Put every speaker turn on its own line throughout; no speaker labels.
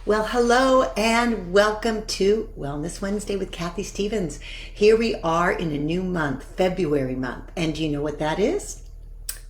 Well, hello and welcome to Wellness Wednesday with Kathy Stevens. Here we are in a new month, February month. And do you know what that is?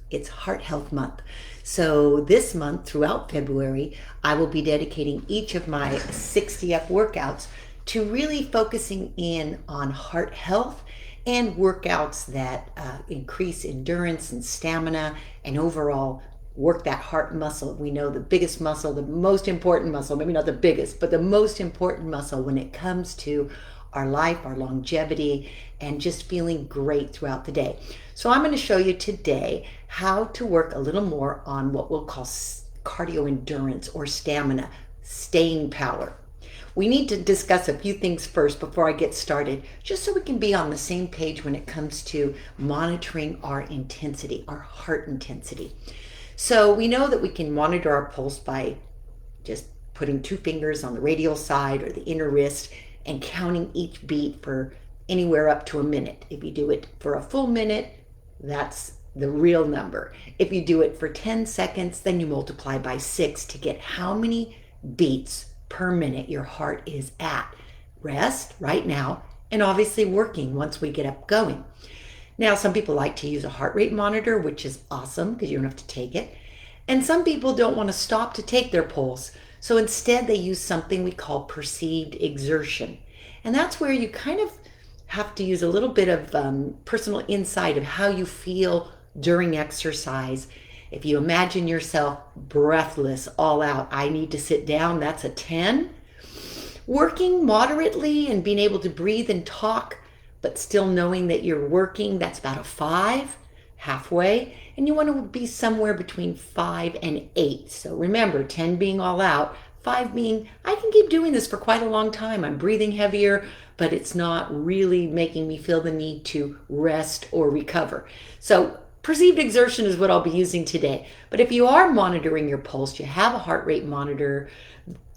It's Heart Health Month. So this month, throughout February, I will be dedicating each of my 60-up workouts to really focusing in on heart health and workouts that increase endurance and stamina and overall work that heart muscle. We know the biggest muscle, the most important muscle, maybe not the biggest, but the most important muscle when it comes to our life, our longevity, and just feeling great throughout the day. So I'm going to show you today how to work a little more on what we'll call cardio endurance or stamina, staying power. We need to discuss a few things first before I get started, just so we can be on the same page when it comes to monitoring our intensity, our heart intensity. So we know that we can monitor our pulse by just putting two fingers on the radial side or the inner wrist and counting each beat for anywhere up to a minute. If you do it for a full minute, that's the real number. If you do it for 10 seconds, then you multiply by 6 to get how many beats per minute your heart is at rest right now, and obviously working once we get up going. Now, some people like to use a heart rate monitor, which is awesome because you don't have to take it. And some people don't want to stop to take their pulse. So instead they use something we call perceived exertion. And that's where you kind of have to use a little bit of personal insight of how you feel during exercise. If you imagine yourself breathless, all out, I need to sit down, that's a 10. Working moderately and being able to breathe and talk, but still knowing that you're working, that's about a 5, halfway. And you want to be somewhere between 5 and 8. So remember, 10 being all out, 5 being, I can keep doing this for quite a long time. I'm breathing heavier, but it's not really making me feel the need to rest or recover. So perceived exertion is what I'll be using today. But if you are monitoring your pulse, you have a heart rate monitor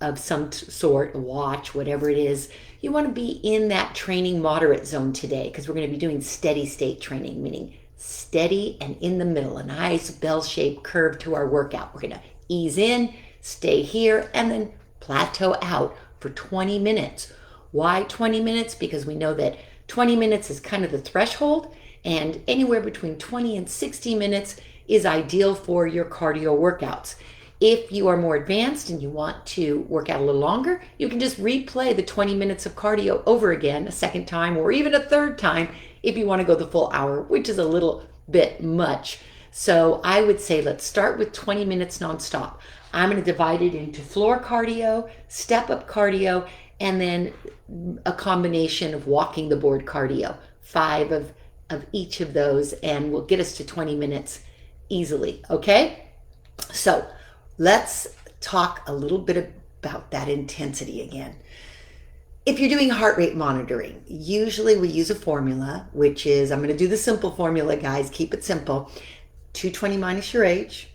of some sort, a watch, whatever it is, you want to be in that training moderate zone today because we're going to be doing steady state training, meaning steady and in the middle, a nice bell-shaped curve to our workout. We're going to ease in, stay here, and then plateau out for 20 minutes. Why 20 minutes? Because we know that 20 minutes is kind of the threshold, and anywhere between 20 and 60 minutes is ideal for your cardio workouts. If you are more advanced and you want to work out a little longer, you can just replay the 20 minutes of cardio over again a second time or even a third time if you want to go the full hour, which is a little bit much. So I would say let's start with 20 minutes nonstop. I'm going to divide it into floor cardio, step-up cardio, and then a combination of walking the board cardio, 5 of each of those, and will get us to 20 minutes easily, okay? So let's talk a little bit about that intensity again. If you're doing heart rate monitoring, usually we use a formula, which is, I'm going to do the simple formula, guys, keep it simple, 220 minus your age,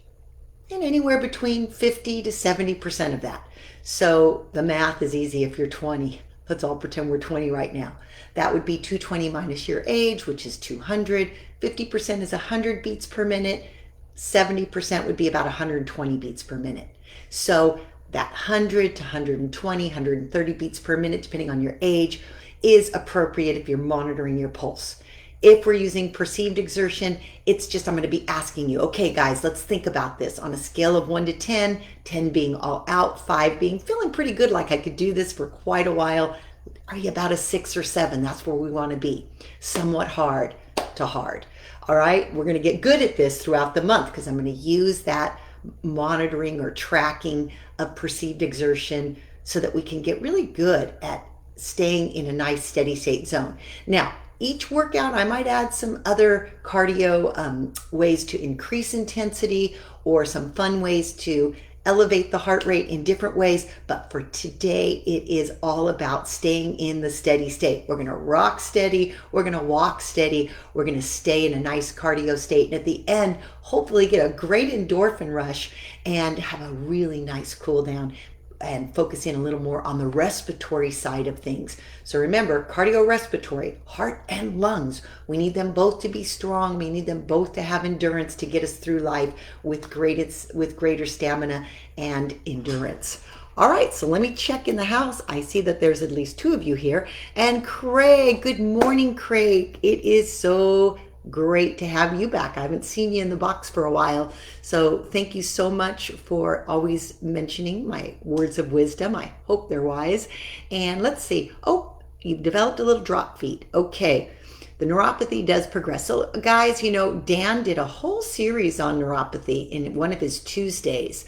and anywhere between 50 to 70% of that. So the math is easy if you're 20. Let's all pretend we're 20 right now. That would be 220 minus your age, which is 200. 50% is 100 beats per minute. 70% would be about 120 beats per minute. So that 100 to 120, 130 beats per minute, depending on your age, is appropriate if you're monitoring your pulse. If we're using perceived exertion, it's just, I'm going to be asking you, okay, guys, let's think about this on a scale of 1 to 10, 10 being all out, 5 being feeling pretty good, like I could do this for quite a while. Are you about a 6 or 7? That's where we want to be. Somewhat hard to hard. All right, we're going to get good at this throughout the month because I'm going to use that monitoring or tracking of perceived exertion so that we can get really good at staying in a nice steady state zone. Now, each workout, I might add some other cardio ways to increase intensity or some fun ways to elevate the heart rate in different ways. But for today, it is all about staying in the steady state. We're going to rock steady. We're going to walk steady. We're going to stay in a nice cardio state. And at the end, hopefully get a great endorphin rush and have a really nice cool down and focus in a little more on the respiratory side of things. So remember, cardiorespiratory, heart and lungs, we need them both to be strong. We need them both to have endurance to get us through life with greater stamina and endurance. All right, so let me check in the house. I see that there's at least 2 of you here. And Craig, good morning, Craig. It is so great to have you back. I haven't seen you in the box for a while. So thank you so much for always mentioning my words of wisdom. I hope they're wise. And let's see. Oh, you've developed a little drop feet. Okay. The neuropathy does progress. So guys, you know, Dan did a whole series on neuropathy in one of his Tuesdays.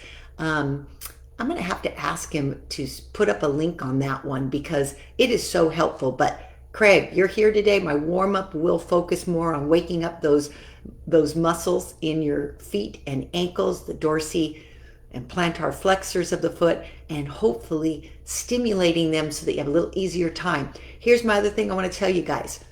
I'm going to have to ask him to put up a link on that one because it is so helpful. But Craig, you're here today. My warm-up will focus more on waking up those muscles in your feet and ankles, the dorsi and plantar flexors of the foot, and hopefully stimulating them so that you have a little easier time. Here's my other thing I want to tell you guys.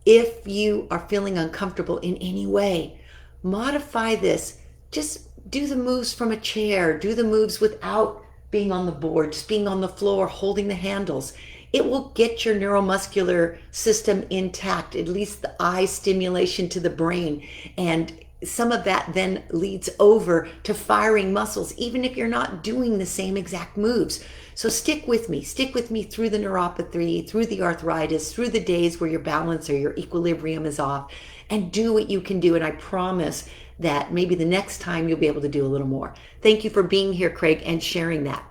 If you are feeling uncomfortable in any way, modify this. Just do the moves from a chair. Do the moves without being on the board, just being on the floor, holding the handles. It will get your neuromuscular system intact, at least the eye stimulation to the brain. And some of that then leads over to firing muscles, even if you're not doing the same exact moves. So stick with me through the neuropathy, through the arthritis, through the days where your balance or your equilibrium is off, and do what you can do. And I promise that maybe the next time you'll be able to do a little more. Thank you for being here, Craig, and sharing that.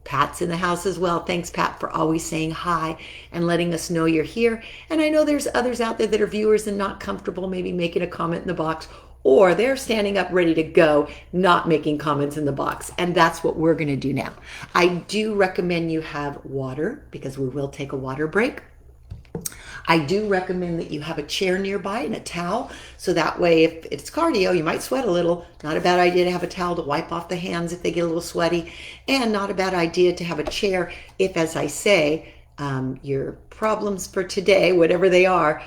Pat's in the house as well. Thanks, Pat, for always saying hi and letting us know you're here. And I know there's others out there that are viewers and not comfortable maybe making a comment in the box, or they're standing up ready to go, not making comments in the box. And that's what we're going to do now. I do recommend you have water because we will take a water break. I do recommend that you have a chair nearby and a towel. So that way, if it's cardio, you might sweat a little. Not a bad idea to have a towel to wipe off the hands if they get a little sweaty. And not a bad idea to have a chair if, as I say, your problems for today, whatever they are,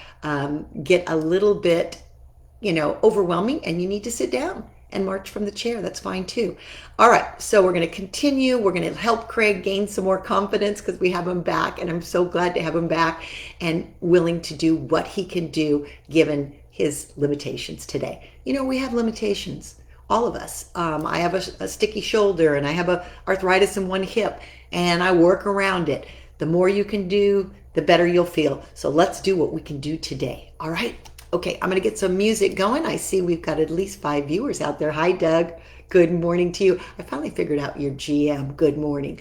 get a little bit, overwhelming and you need to sit down and march from the chair. That's fine too. All right, so we're going to continue. We're going to help Craig gain some more confidence because we have him back, and I'm so glad to have him back and willing to do what he can do given his limitations today. We have limitations, all of us. I have a sticky shoulder and I have a arthritis in one hip, and I work around it. The more you can do, the better you'll feel. So let's do what we can do today. All right. Okay, I'm going to get some music going. I see we've got at least 5 viewers out there. Hi, Doug. Good morning to you. I finally figured out your GM. Good morning.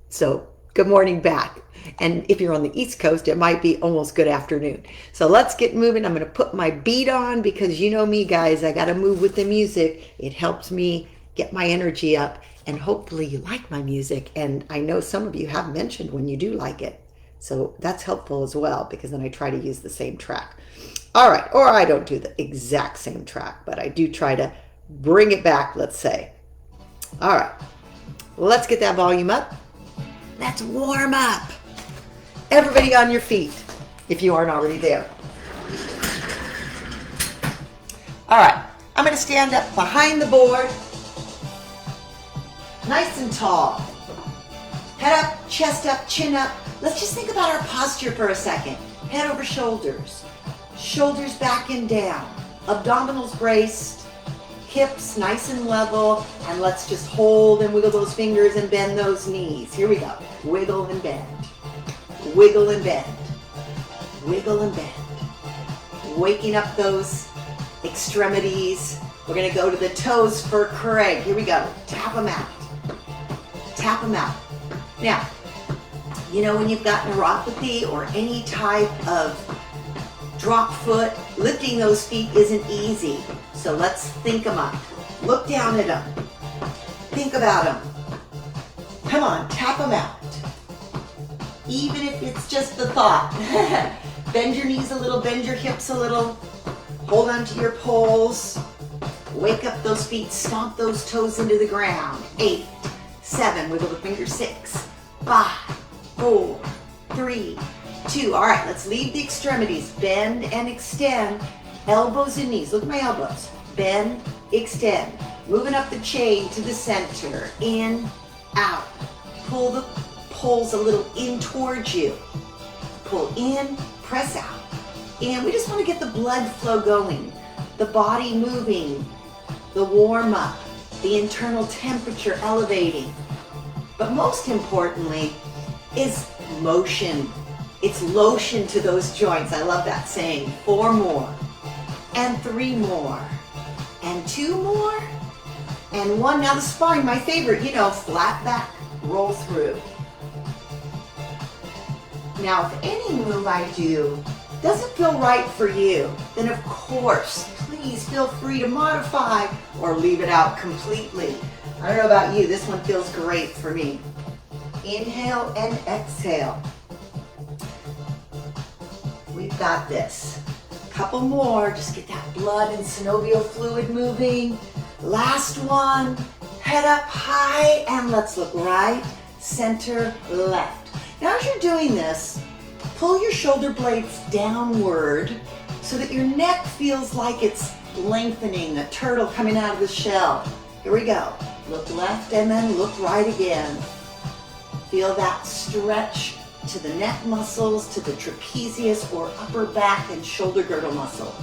So good morning back. And if you're on the East Coast, it might be almost good afternoon. So let's get moving. I'm going to put my beat on because you know me, guys. I got to move with the music. It helps me get my energy up. And hopefully you like my music. And I know some of you have mentioned when you do like it. So that's helpful as well because then I try to use the same track. All right, or I don't do the exact same track, but I do try to bring it back, let's say. All right, let's get that volume up. Let's warm up. Everybody on your feet, if you aren't already there. All right, I'm going to stand up behind the board, nice and tall. Head up, chest up, chin up. Let's just think about our posture for a second. Head over shoulders. Shoulders back and down, abdominals braced, hips nice and level, and let's just hold and wiggle those fingers and bend those knees. Here we go. Wiggle and bend. Wiggle and bend. Wiggle and bend. Waking up those extremities. We're going to go to the toes for Craig. Here we go. Tap them out. Tap them out. Now, when you've got neuropathy or any type of drop foot, lifting those feet isn't easy. So let's think them up. Look down at them. Think about them. Come on, tap them out. Even if it's just the thought. Bend your knees a little, bend your hips a little. Hold on to your poles. Wake up those feet, stomp those toes into the ground. 8, 7, wiggle the fingers. 6, 5, 4, 3, 2. All right, let's leave the extremities. Bend and extend. Elbows and knees. Look at my elbows. Bend, extend. Moving up the chain to the center. In, out. Pull the poles a little in towards you. Pull in, press out. And we just want to get the blood flow going. The body moving. The warm up. The internal temperature elevating. but most importantly is motion. It's lotion to those joints. I love that saying. 4 more, and 3 more, and 2 more, and 1. Now the spine, my favorite, flat back, roll through. Now if any move I do doesn't feel right for you, then of course, please feel free to modify or leave it out completely. I don't know about you, this one feels great for me. Inhale and exhale. We've got this. Couple more, just get that blood and synovial fluid moving. Last one, head up high, and let's look right, center, left. Now as you're doing this, pull your shoulder blades downward so that your neck feels like it's lengthening, a turtle coming out of the shell. Here we go. Look left and then look right again. Feel that stretch to the neck muscles, to the trapezius or upper back and shoulder girdle muscle.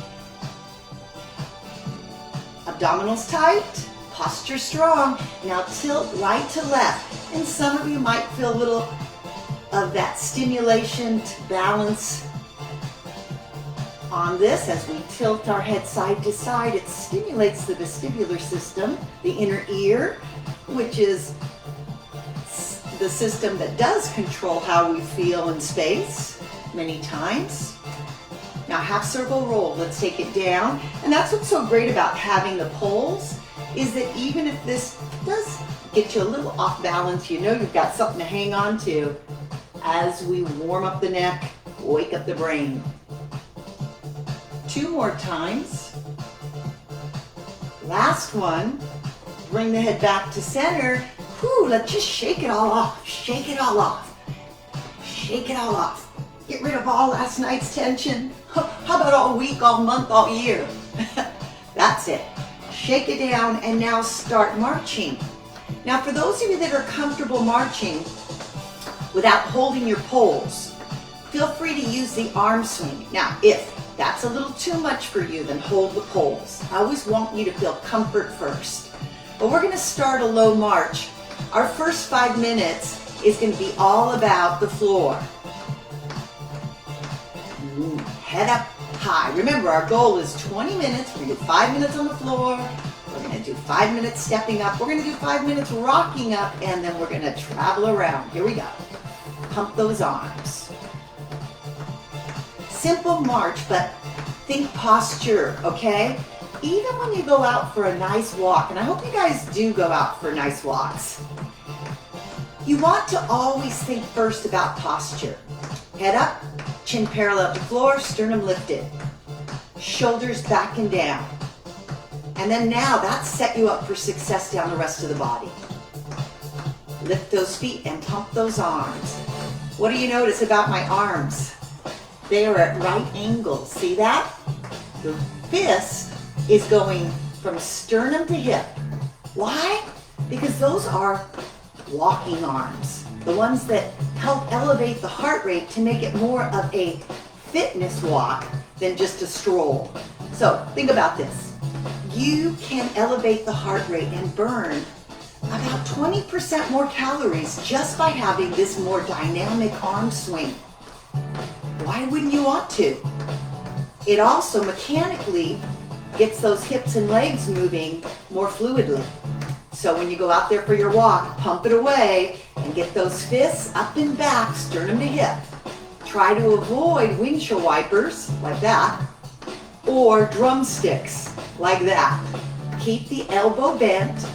Abdominals tight, posture strong. Now tilt right to left. And some of you might feel a little of that stimulation to balance on this as we tilt our head side to side. It stimulates the vestibular system, the inner ear, which is the system that does control how we feel in space many times. Now half circle roll, let's take it down. And that's what's so great about having the poles, is that even if this does get you a little off balance, you've got something to hang on to as we warm up the neck, wake up the brain. 2 more times. Last one, bring the head back to center. Whew, let's just shake it all off. Shake it all off. Shake it all off. Get rid of all last night's tension. How about all week, all month, all year? That's it. Shake it down and now start marching. Now for those of you that are comfortable marching without holding your poles, feel free to use the arm swing. Now if that's a little too much for you, then hold the poles. I always want you to feel comfort first. But we're going to start a low march. Our first 5 minutes is going to be all about the floor. Head up high. Remember, our goal is 20 minutes. We're going to do 5 minutes on the floor. We're going to do 5 minutes stepping up. We're going to do 5 minutes rocking up, and then we're going to travel around. Here we go. Pump those arms. Simple march, but think posture, okay? Even when you go out for a nice walk, and I hope you guys do go out for nice walks, you want to always think first about posture. Head up, chin parallel to floor, sternum lifted. Shoulders back and down. And then now that's set you up for success down the rest of the body. Lift those feet and pump those arms. What do you notice about my arms? They are at right angles. See that? The fist is going from sternum to hip. Why? Because those are walking arms. The ones that help elevate the heart rate to make it more of a fitness walk than just a stroll. So think about this. You can elevate the heart rate and burn about 20% more calories just by having this more dynamic arm swing. Why wouldn't you want to? It also mechanically gets those hips and legs moving more fluidly. So when you go out there for your walk, pump it away and get those fists up and back, sternum to hip. Try to avoid windshield wipers like that or drumsticks like that. Keep the elbow bent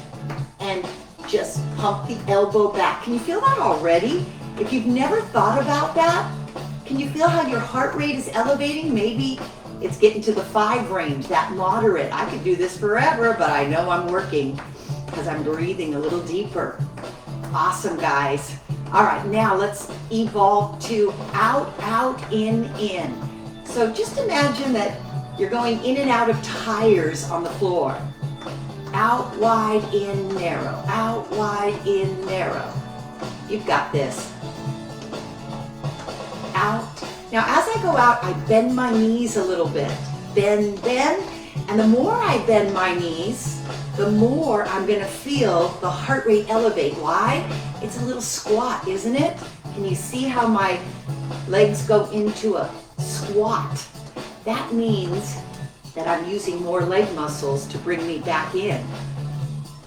and just pump the elbow back. Can you feel that already? If you've never thought about that, can you feel how your heart rate is elevating? Maybe it's getting to the 5 range, that moderate. I could do this forever, but I know I'm working because I'm breathing a little deeper. Awesome, guys. All right, now let's evolve to out, out, in, in. So just imagine that you're going in and out of tires on the floor. Out, wide, in, narrow. Out, wide, in, narrow. You've got this. Out. Now as I go out, I bend my knees a little bit. Bend, bend. And the more I bend my knees, the more I'm going to feel the heart rate elevate. Why? It's a little squat, isn't it? Can you see how my legs go into a squat? That means that I'm using more leg muscles to bring me back in.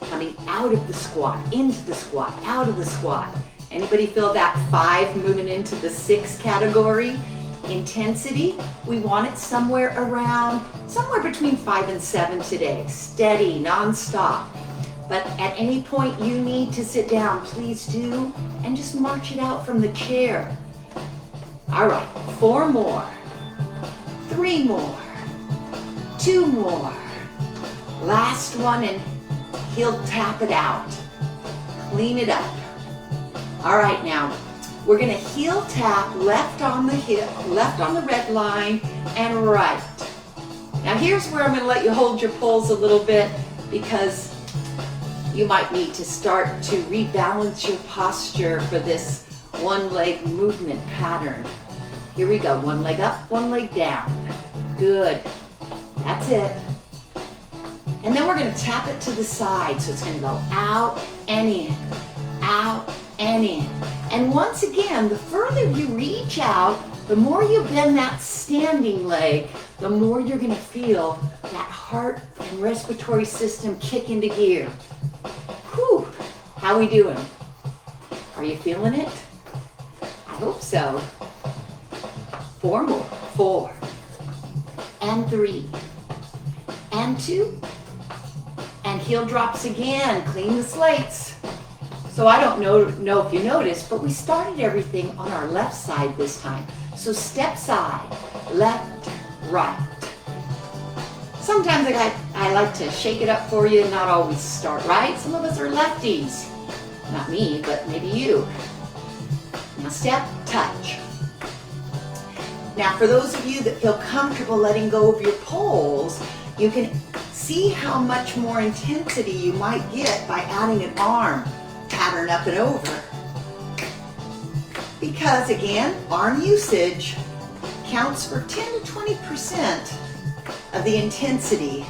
Coming out of the squat, into the squat, out of the squat. Anybody feel that 5 moving into the 6 category? Intensity, we want it somewhere between 5 and 7 today. Steady, non-stop. But at any point you need to sit down, please do, and just march it out from the chair. All right, 4 more, 3 more, 2 more. Last one, and heel tap it out. Clean it up. All right, now we're gonna heel tap left on the hip, left on the red line, and right. Now here's where I'm gonna let you hold your poles a little bit, because you might need to start to rebalance your posture for this one leg movement pattern. Here we go, 1 leg up, 1 leg down. Good, that's it. And then we're gonna tap it to the side, so it's gonna go out and in, out and in. And once again, the further you reach out, the more you bend that standing leg, the more you're gonna feel that heart and respiratory system kick into gear. Whew, how we doing? Are you feeling it? I hope so. 4 more, 4, and 3, and 2, and heel drops again, clean the slates. So I don't know if you noticed, but we started everything on our left side this time. So step side, left, right. Sometimes I like to shake it up for you and not always start right. Some of us are lefties. Not me, but maybe you. Now step, touch. Now for those of you that feel comfortable letting go of your poles, you can see how much more intensity you might get by adding an arm pattern up and over. Because again, arm usage counts for 10 to 20% of the intensity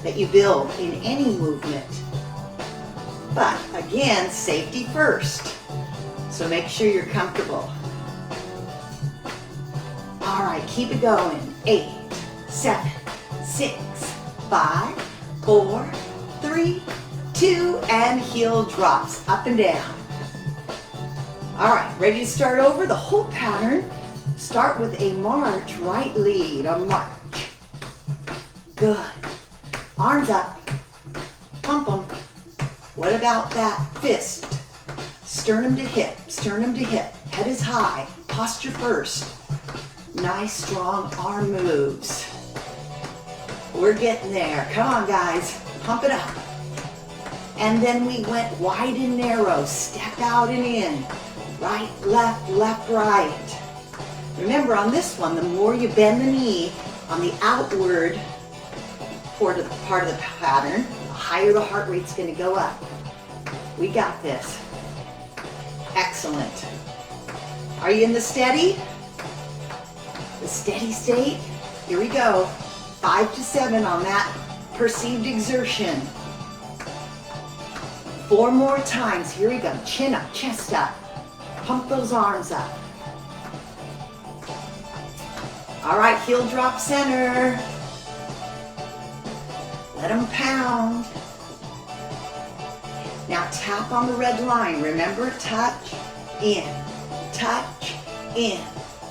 that you build in any movement. But again, safety first. So make sure you're comfortable. All right, keep it going. 8, 7, 6, 5, 4, 3, 2, and heel drops up and down. All right, ready to start over? The whole pattern. Start with a march, right lead, a march. Good. Arms up. Pump them. What about that fist? Sternum to hip, sternum to hip. Head is high. Posture first. Nice, strong arm moves. We're getting there. Come on, guys. Pump it up. And then we went wide and narrow. Step out and in. Right, left, right. Remember on this one, the more you bend the knee on the outward part of the pattern, the higher the heart rate's going to go up. We got this. Excellent. Are you in the steady? The steady state? Here we go. 5 to 7 on that perceived exertion. 4 more times. Here we go. Chin up, chest up. Pump those arms up. All right, heel drop center. Let them pound. Now tap on the red line. Remember, touch, in, touch, in.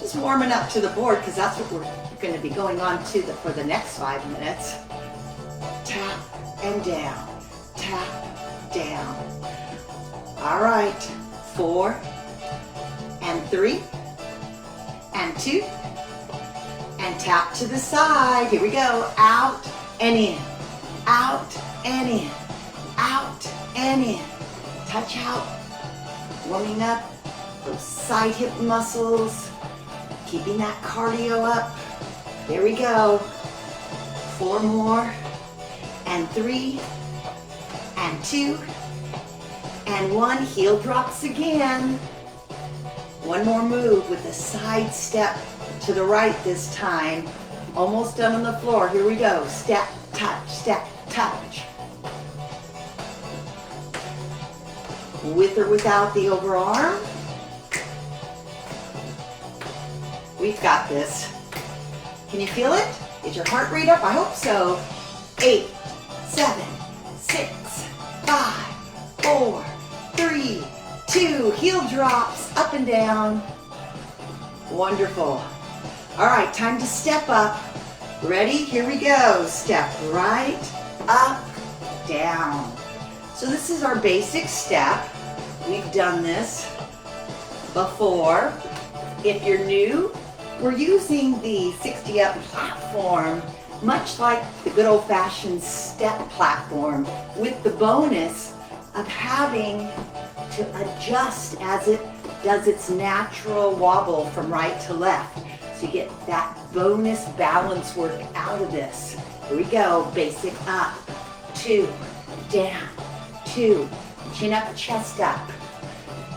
Just warming up to the board because that's what we're going to be going on to for the next 5 minutes. Tap and down, tap, down. All right, 4, and 3, and 2, and tap to the side. Here we go. Out and in, out and in, out and in. Touch out, warming up those side hip muscles, keeping that cardio up. There we go. 4 more, and 3, and 2, and 1. Heel drops again. 1 more move with a side step to the right this time. Almost done on the floor. Here we go. Step, touch, touch. with or without the overarm. We've got this. Can you feel it? Is your heart rate up? I hope so. 8, 7, 6, 5, 4, 3, 2. Heel drops up and down. Wonderful. All right, time to step up. Ready? Here we go. Step right, up, down. So this is our basic step. We've done this before. If you're new, we're using the 60 up platform, much like the good old-fashioned step platform, with the bonus of having to adjust as it does its natural wobble from right to left. So you get that bonus balance work out of this. Here we go. Basic up, 2, down, 2, chin up, chest up.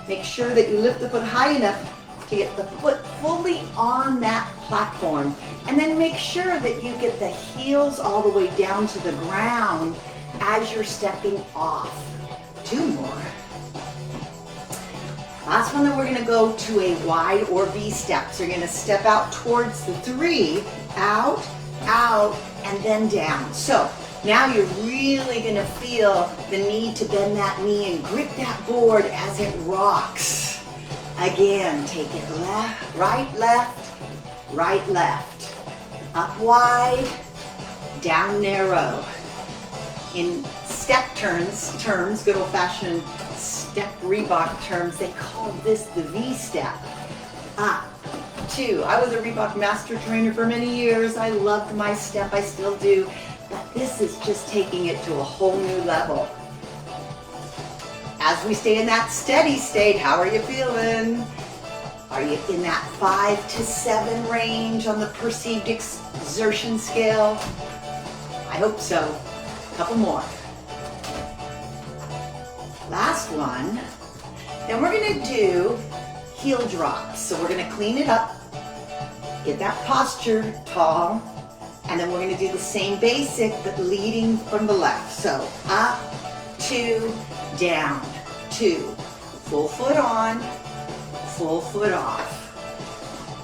Make sure that you lift the foot high enough to get the foot fully on that platform. And then make sure that you get the heels all the way down to the ground as you're stepping off. 2 more. Last one, then we're gonna go to a wide or V step. So you're gonna step out towards the 3, out, out, and then down. So now you're really gonna feel the need to bend that knee and grip that board as it rocks. Again, take it left, right, left. Up wide, down narrow. In step terms, good old-fashioned step Reebok terms, they call this the V step. Up, 2. I was a Reebok master trainer for many years. I loved my step, I still do. But this is just taking it to a whole new level. As we stay in that steady state, how are you feeling? Are you in that 5 to 7 range on the perceived exertion scale? I hope so. A couple more. Last one. Then we're gonna do heel drops. So we're gonna clean it up, get that posture tall, and then we're gonna do the same basic, but leading from the left. So up, 2, down, 2. Full foot on, full foot off.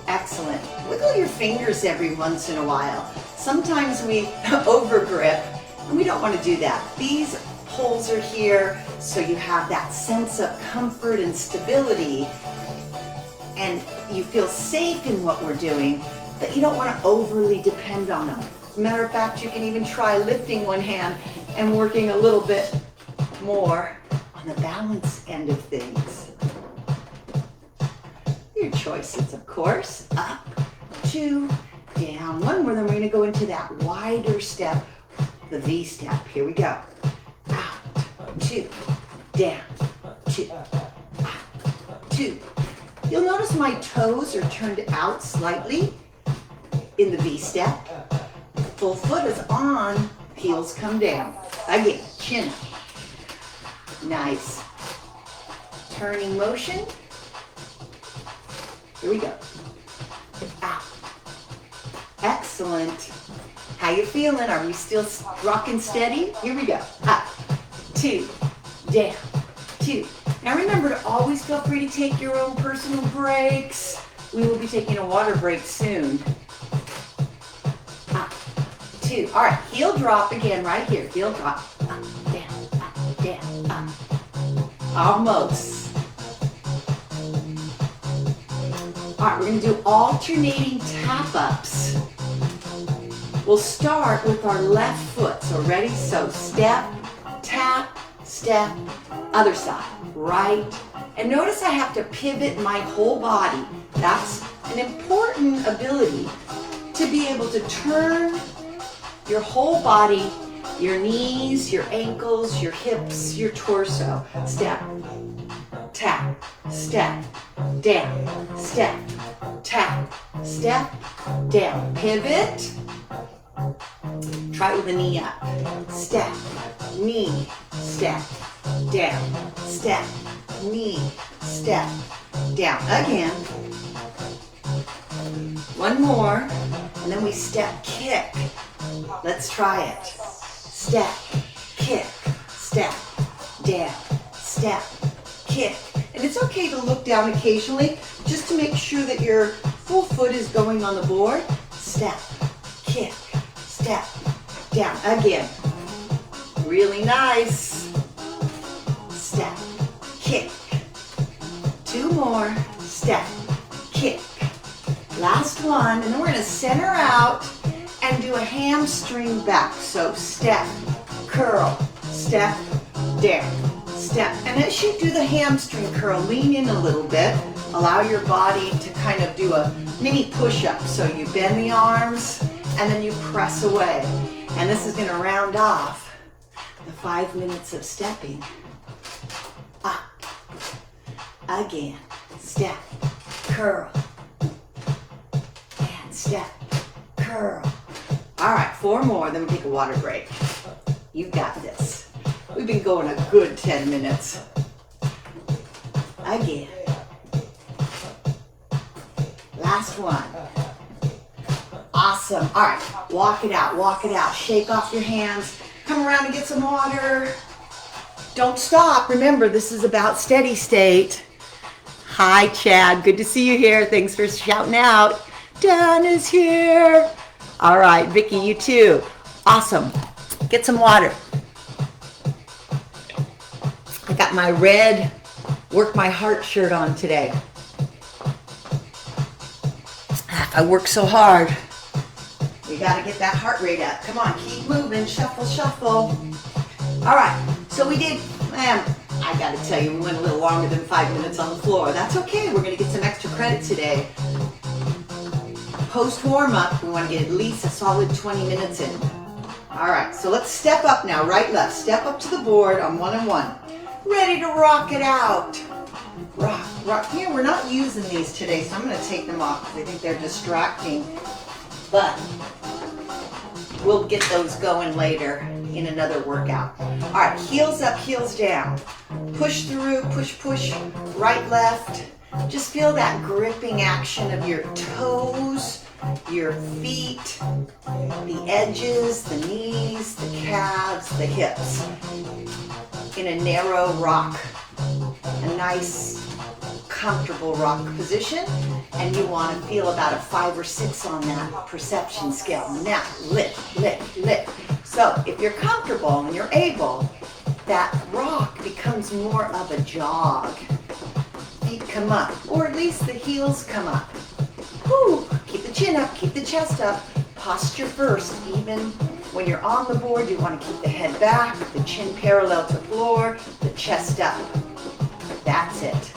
Excellent. Wiggle your fingers every once in a while. Sometimes we overgrip, and we don't want to do that. These poles are here so you have that sense of comfort and stability, and you feel safe in what we're doing, but you don't want to overly depend on them. As a matter of fact, you can even try lifting one hand and working a little bit more on the balance end of things. Your choices, of course. Up, 2, down. One more, then we're going to go into that wider step, the V step. Here we go. Out, 2, down, 2, out, 2. You'll notice my toes are turned out slightly in the V step. Full foot is on, heels come down. Again, chin up. Nice. Turning motion. Here we go. Out. Excellent. How you feeling? Are we still rocking steady? Here we go. Up, 2, down, 2. Now remember to always feel free to take your own personal breaks. We will be taking a water break soon. Up, 2. All right, heel drop again right here. Heel drop. Up, down, up. Almost. All right, we're going to do alternating tap-ups. We'll start with our left foot. So ready? So step, tap, step, other side, right. And notice I have to pivot my whole body. That's an important ability to be able to turn your whole body, your knees, your ankles, your hips, your torso. Step, tap, step, down, step, tap, step, down. Pivot. Try it with the knee up. Step, knee, step, down, step, knee, step, down. Again. One more, and then we step, kick. Let's try it. Step, kick, step, down, step, kick. And it's okay to look down occasionally just to make sure that your full foot is going on the board. Step, kick, step, down. Again. Really nice. Step, kick. 2 more. Step, kick. Last one. And then we're going to center out and do a hamstring back. So step, curl, step, down, step. And as you do the hamstring curl, lean in a little bit. Allow your body to kind of do a mini push-up. So you bend the arms and then you press away. And this is going to round off the 5 minutes of stepping. Up. Again. Step. Curl. And step. Curl. All right, 4 more, then we take a water break. You got this. We've been going a good 10 minutes. Again. Last one. Awesome. All right, walk it out, walk it out. Shake off your hands. Come around and get some water. Don't stop. Remember, this is about steady state. Hi, Chad. Good to see you here. Thanks for shouting out. Dan is here. All right, Vicky, you too. Awesome. Get some water. I got my red Work My Heart shirt on today. I work so hard. We got to get that heart rate up. Come on, keep moving. Shuffle, shuffle. All right, so we did, I got to tell you, we went a little longer than 5 minutes on the floor. That's okay. We're going to get some extra credit today. Post warm-up, we want to get at least a solid 20 minutes in. All right, so let's step up now, right, left. Step up to the board on 1 and 1. Ready to rock it out. Rock, rock. Here, we're not using these today, so I'm going to take them off because I think they're distracting. But we'll get those going later in another workout. All right, heels up, heels down. Push through, push, push, right, left. Just feel that gripping action of your toes, your feet, the edges, the knees, the calves, the hips. In a narrow rock, a nice, comfortable rock position, and you want to feel about a 5 or 6 on that perception scale. Now, lift, lift, lift. So if you're comfortable and you're able, that rock becomes more of a jog. Feet come up, or at least the heels come up. Woo. Keep the chin up, keep the chest up. Posture first. Even when you're on the board, you want to keep the head back, the chin parallel to floor, the chest up. That's it.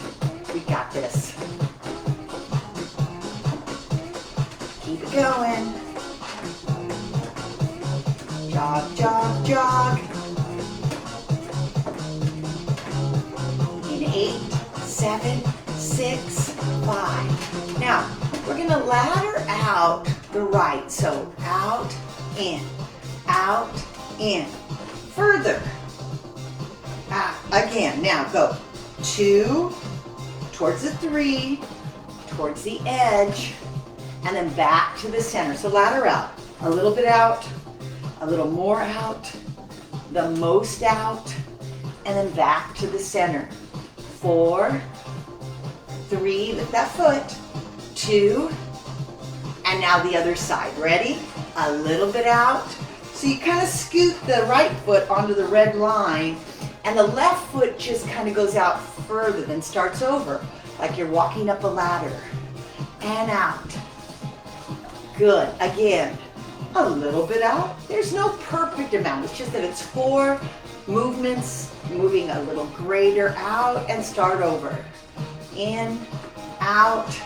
We got this. Keep it going. Jog, jog, jog. In 8, 7, 6, 5. Now, we're going to ladder out the right. So out, in, further. Again, now go 2, towards the 3, towards the edge, and then back to the center. So ladder out, a little bit out, a little more out, the most out, and then back to the center. 4, 3, lift that foot, 2, and now the other side. Ready? A little bit out. So you kind of scoot the right foot onto the red line, and the left foot just kind of goes out further, then starts over, like you're walking up a ladder. And out. Good. Again, a little bit out. There's no perfect amount. It's just that it's 4 movements, moving a little greater out, and start over. In, out,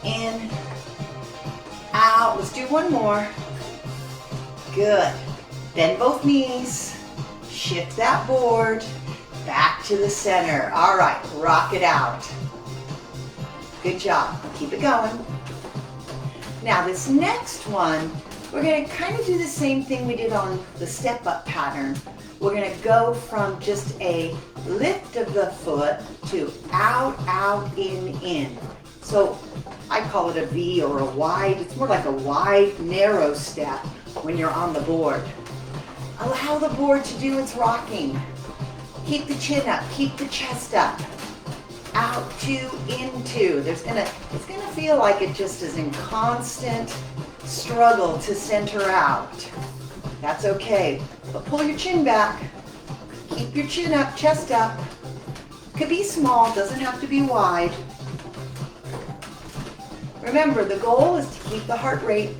in, out. Let's do one more. Good. Bend both knees. Shift that board back to the center. All right, rock it out. Good job. Keep it going. Now this next one, we're going to kind of do the same thing we did on the step up pattern. We're going to go from just a lift of the foot to out, out, in. So I call it a V or a wide. It's more like a wide, narrow step when you're on the board. Allow the board to do its rocking. Keep the chin up, keep the chest up. Out, two, into. It's gonna feel like it just is in constant struggle to center out. That's okay, but pull your chin back. Keep your chin up, chest up. Could be small, doesn't have to be wide. Remember, the goal is to keep the heart rate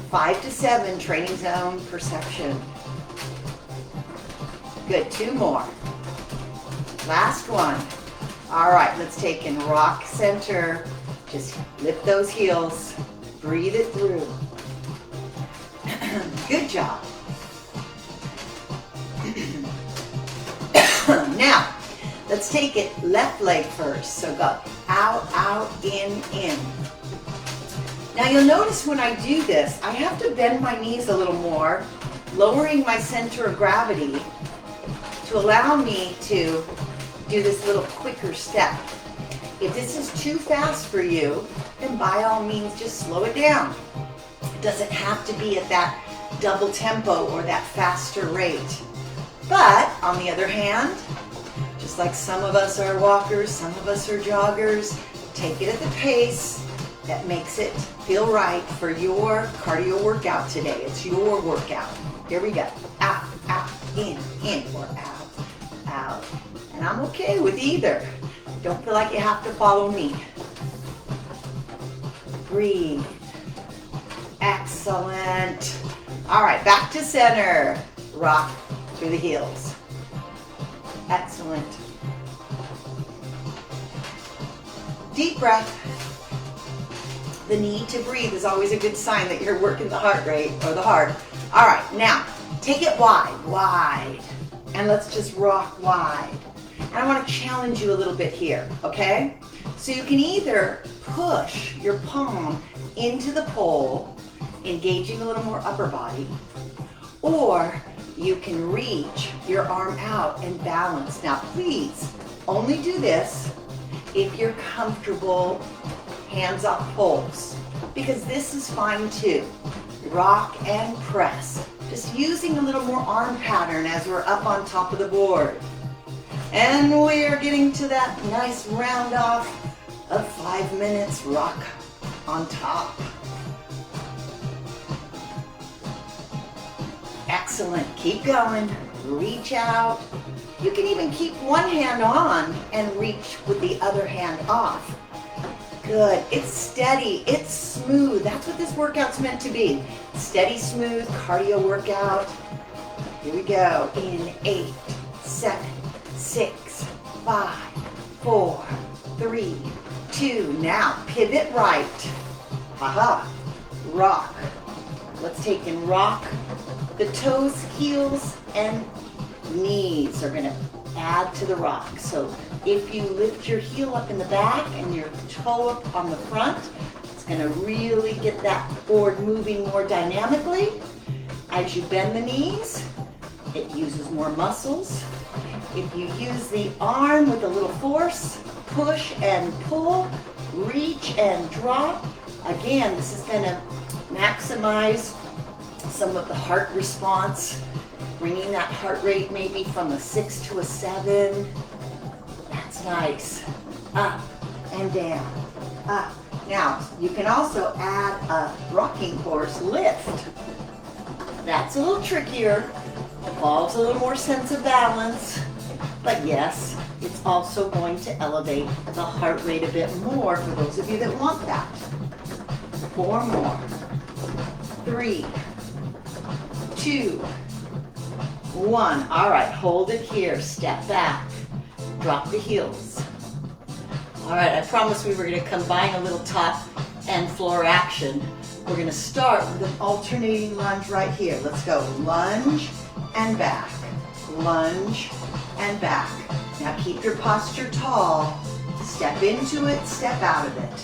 5 to 7, training zone perception. Good, 2 more. Last one. All right, let's take in rock center. Just lift those heels, breathe it through. Good job. Now, let's take it left leg first. So go out, out, in. Now you'll notice when I do this, I have to bend my knees a little more, lowering my center of gravity to allow me to do this little quicker step. If this is too fast for you, then by all means just slow it down. It doesn't have to be at that double tempo or that faster rate. But on the other hand, just like some of us are walkers, some of us are joggers, take it at the pace that makes it feel right for your cardio workout today. It's your workout. Here we go. Out, out, in, or out, out. And I'm okay with either. Don't feel like you have to follow me. Breathe. Excellent. All right, back to center. Rock through the heels. Excellent. Deep breath. The need to breathe is always a good sign that you're working the heart rate or the heart. All right, now take it wide. And let's just rock wide. And I want to challenge you a little bit here, okay? So you can either push your palm into the pole, engaging a little more upper body, or you can reach your arm out and balance. Now please, only do this if you're comfortable hands off poles, because this is fine too. Rock and press. Just using a little more arm pattern as we're up on top of the board. And we're getting to that nice round off of 5 minutes rock on top. Excellent, keep going, reach out. You can even keep one hand on and reach with the other hand off. Good, it's steady, it's smooth. That's what this workout's meant to be. Steady, smooth cardio workout. Here we go, in 8, 7, 6, 5, 4, 3, 2. Now pivot right. Haha, rock. Let's take in rock. The toes, heels, and knees are gonna add to the rock. So if you lift your heel up in the back and your toe up on the front, it's gonna really get that board moving more dynamically. As you bend the knees, it uses more muscles. If you use the arm with a little force, push and pull, reach and drop, again, this is gonna maximize some of the heart response, bringing that heart rate maybe from a 6 to a 7. That's nice. Up and down, up. Now, you can also add a rocking horse lift. That's a little trickier, involves a little more sense of balance, but yes, it's also going to elevate the heart rate a bit more for those of you that want that. 4 more. 3, 2, 1. All right, hold it here. Step back. Drop the heels. All right, I promised we were going to combine a little top and floor action. We're going to start with an alternating lunge right here. Let's go. Lunge and back. Lunge and back. Now keep your posture tall. Step into it, step out of it.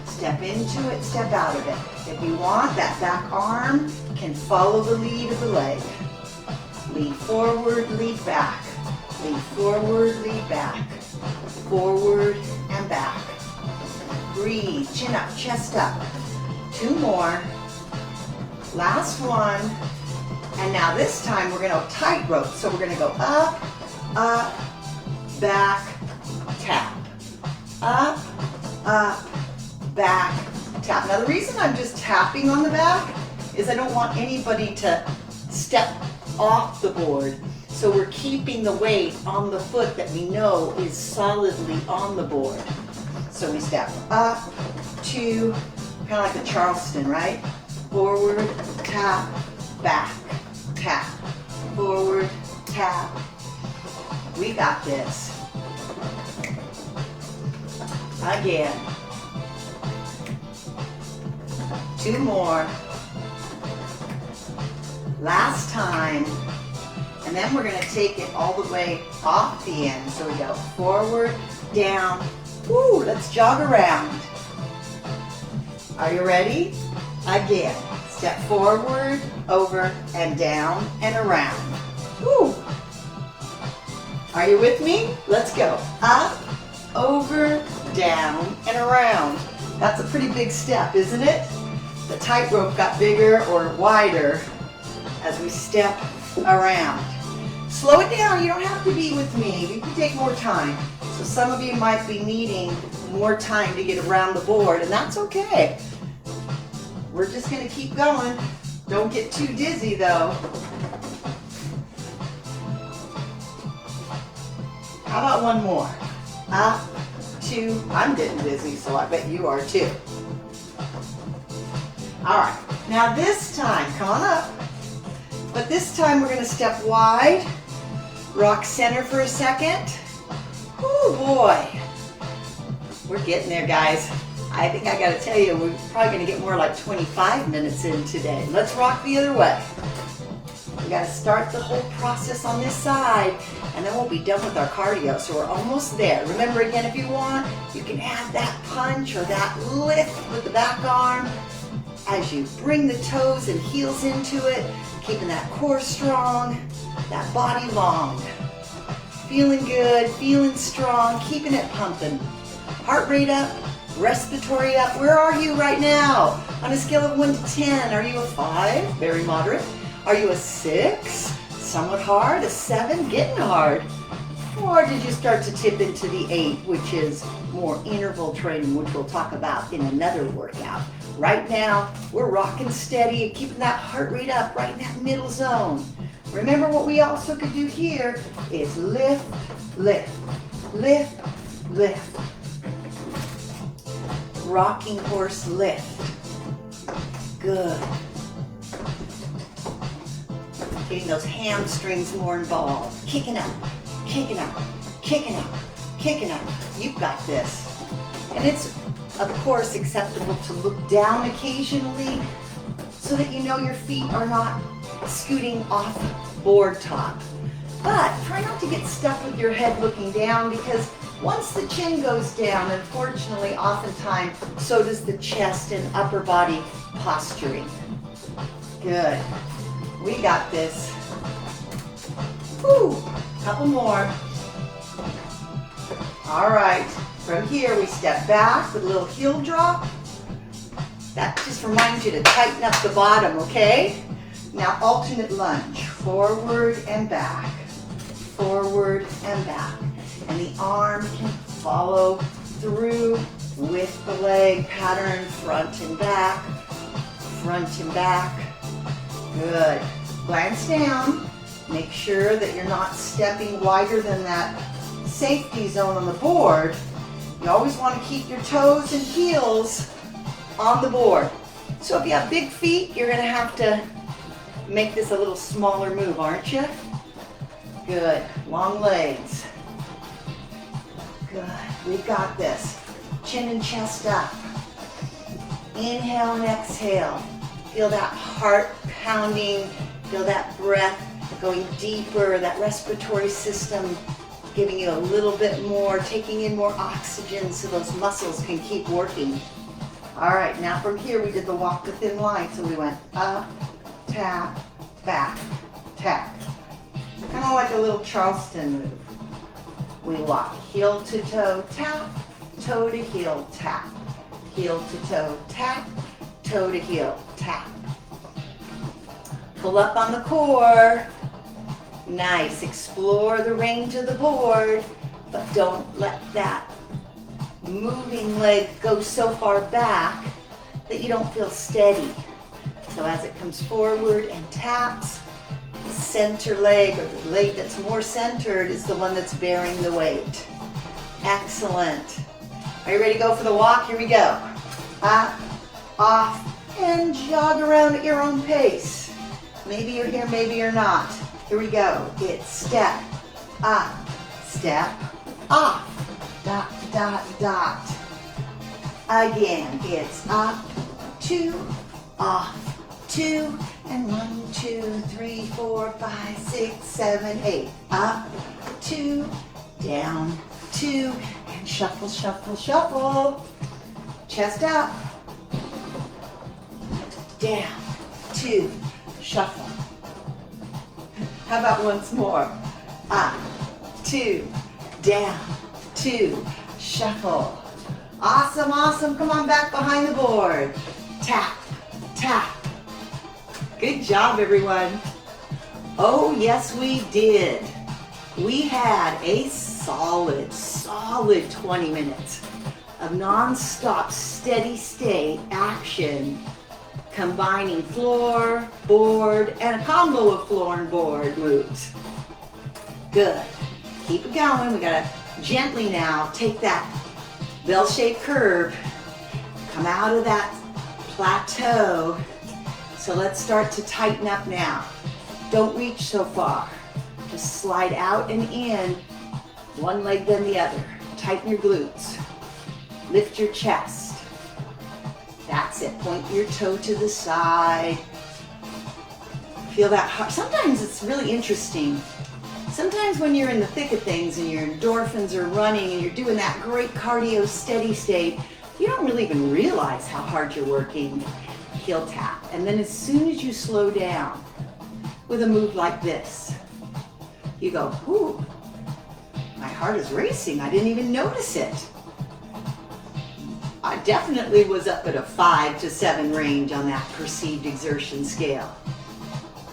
Step into it, step out of it. If you want, that back arm can follow the lead of the leg. Lead forward, lead back. Lead forward, lead back. Forward and back. Breathe, chin up, chest up. 2 more. Last one. And now this time we're going to tightrope. So we're going to go up, up, back, tap. Up, up, back, tap. Now the reason I'm just tapping on the back is I don't want anybody to step off the board. So we're keeping the weight on the foot that we know is solidly on the board. So we step up, 2, kind of like the Charleston, right? Forward, tap, back, tap. Forward, tap. We got this. Again. 2 more. Last time. And then we're going to take it all the way off the end. So we go forward, down. Woo, let's jog around. Are you ready? Again. Step forward, over, and down, and around. Woo. Are you with me? Let's go. Up, over, down, and around. That's a pretty big step, isn't it? The tightrope got bigger or wider as we step around. Slow it down. You don't have to be with me. You can take more time. So some of you might be needing more time to get around the board, and that's okay. We're just going to keep going. Don't get too dizzy, though. How about one more? Up, 2. I'm getting dizzy, so I bet you are too. All right. Now this time, come on up. But this time we're going to step wide. Rock center for a second. Oh boy. We're getting there, guys. I think I got to tell you, we're probably going to get more like 25 minutes in today. Let's rock the other way. We got to start the whole process on this side, and then we'll be done with our cardio. So we're almost there. Remember, again, if you want, you can add that punch or that lift with the back arm as you bring the toes and heels into it, keeping that core strong, that body long. Feeling good, feeling strong, keeping it pumping. Heart rate up, respiratory up. Where are you right now? On a scale of 1 to 10, are you a 5? Very moderate. Are you a 6? Somewhat hard. A 7? Getting hard. Or did you start to tip into the 8, which is more interval training, which we'll talk about in another workout. Right now, we're rocking steady and keeping that heart rate up right in that middle zone. Remember, what we also could do here is lift, lift, lift, lift. Rocking horse lift. Good. Getting those hamstrings more involved. Kicking up, kicking up, kicking up, kicking up. You've got this. And it's, of course, acceptable to look down occasionally so that you know your feet are not scooting off board top. But try not to get stuck with your head looking down, because once the chin goes down, unfortunately, oftentimes, so does the chest and upper body posturing. Good. We got this. Whew. Couple more. All right. From here, we step back with a little heel drop. That just reminds you to tighten up the bottom, okay? Now, alternate lunge. Forward and back. Forward and back. And the arm can follow through with the leg pattern, front and back, front and back. Good. Glance down. Make sure that you're not stepping wider than that safety zone on the board. You always want to keep your toes and heels on the board. So if you have big feet, you're going to have to make this a little smaller move, aren't you? Good. Long legs. Good. We got this. Chin and chest up. Inhale and exhale. Feel that heart pounding. Feel that breath going deeper, that respiratory system giving you a little bit more, taking in more oxygen so those muscles can keep working. All right, now from here we did the walk the thin line. So we went up, tap, back, tap. Kind of like a little Charleston move. We walk heel to toe, tap, toe to heel, tap. Heel to toe, tap, toe to heel, tap. Pull up on the core. Nice. Explore the range of the board. but don't let that moving leg go so far back that you don't feel steady. So as it comes forward and taps, the center leg, or the leg that's more centered, is the one that's bearing the weight. Excellent. Are you ready to go for the walk? Here we go. Up, off, and jog around at your own pace. Maybe you're here, maybe you're not. Here we go. It's step, up, step, off. Dot, dot, dot. Again, it's up, 2, off, 2, and 1, 2, 3, 4, 5, 6, 7, 8. Up, 2, down, 2, and shuffle, shuffle, shuffle. Chest up, down, 2, shuffle. How about once more? Up, 2, down, 2, shuffle. Awesome, awesome. Come on back behind the board. Tap, tap. Good job, everyone. Oh, yes, we did. We had a solid 20 minutes of non-stop, steady state action, combining floor, board, and a combo of floor and board moves. Good. Keep it going. We gotta gently now take that bell-shaped curve, come out of that plateau. So let's start to tighten up now. Don't reach so far. Just slide out and in, one leg then the other. Tighten your glutes. Lift your chest. That's it. Point your toe to the side. Feel that heart. Sometimes it's really interesting. Sometimes when you're in the thick of things and your endorphins are running and you're doing that great cardio steady state, you don't really even realize how hard you're working. Heel tap. And then as soon as you slow down with a move like this, you go, ooh, my heart is racing. I didn't even notice it. I definitely was up at a 5 to 7 range on that perceived exertion scale.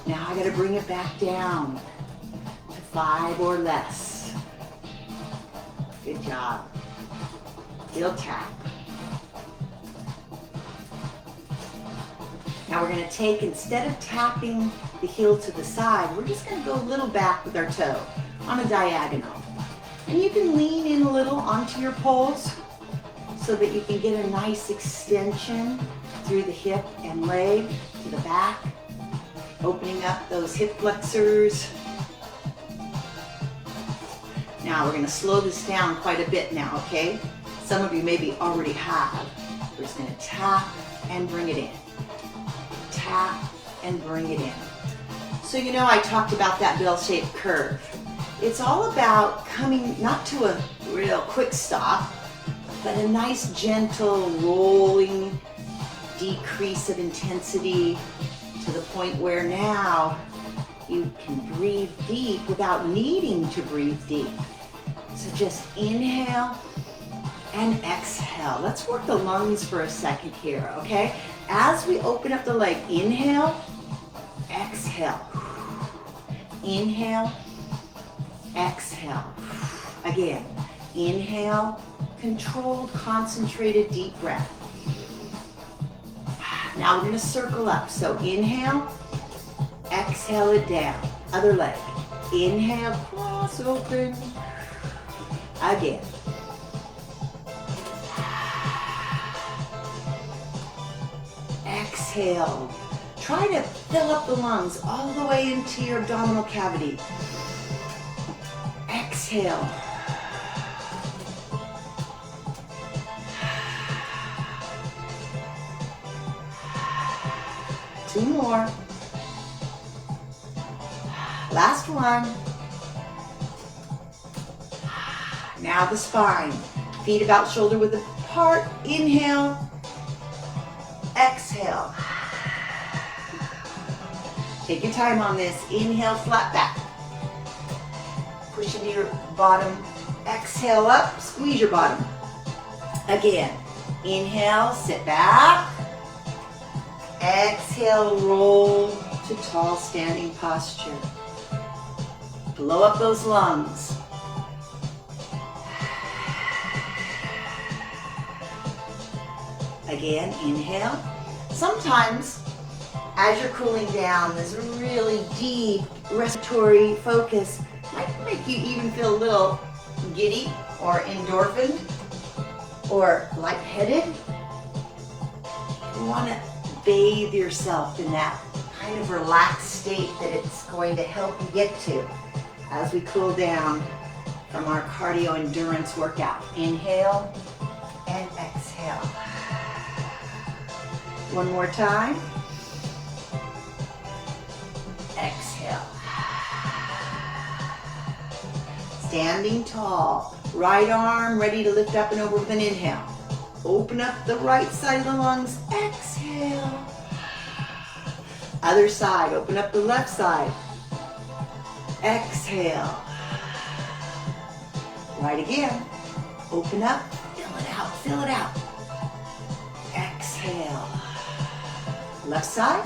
Now I gotta bring it back down. 5 or less. Good job. Heel tap. Now we're going to take, instead of tapping the heel to the side, we're just going to go a little back with our toe on a diagonal. And you can lean in a little onto your poles so that you can get a nice extension through the hip and leg to the back, opening up those hip flexors. Now we're going to slow this down quite a bit now, okay? Some of you maybe already have. We're just going to tap and bring it in. Tap and bring it in. So you know I talked about that bell-shaped curve. It's all about coming not to a real quick stop, but a nice gentle rolling decrease of intensity to the point where now you can breathe deep without needing to breathe deep. So just inhale and exhale. Let's work the lungs for a second here, okay? As we open up the leg, inhale, exhale. Inhale, exhale. Again, inhale, controlled, concentrated, deep breath. Now we're gonna circle up. So inhale, exhale it down. Other leg. Inhale, cross open. Again. Exhale. Try to fill up the lungs all the way into your abdominal cavity. Exhale. Two more. Last one. Now the spine. Feet about shoulder width apart. Inhale. Exhale. Take your time on this. Inhale, flat back. Push into your bottom. Exhale up. Squeeze your bottom. Again. Inhale, sit back. Exhale, roll to tall standing posture. Blow up those lungs. Again, inhale. Sometimes, as you're cooling down, this really deep respiratory focus might make you even feel a little giddy or endorphined or lightheaded. You want to bathe yourself in that kind of relaxed state that it's going to help you get to as we cool down from our cardio endurance workout. Inhale and exhale. One more time. Exhale. Standing tall. Right arm ready to lift up and over with an inhale. Open up the right side of the lungs. Exhale. Other side. Open up the left side. Exhale. Right again. Open up. Fill it out. Fill it out. Exhale. Left side.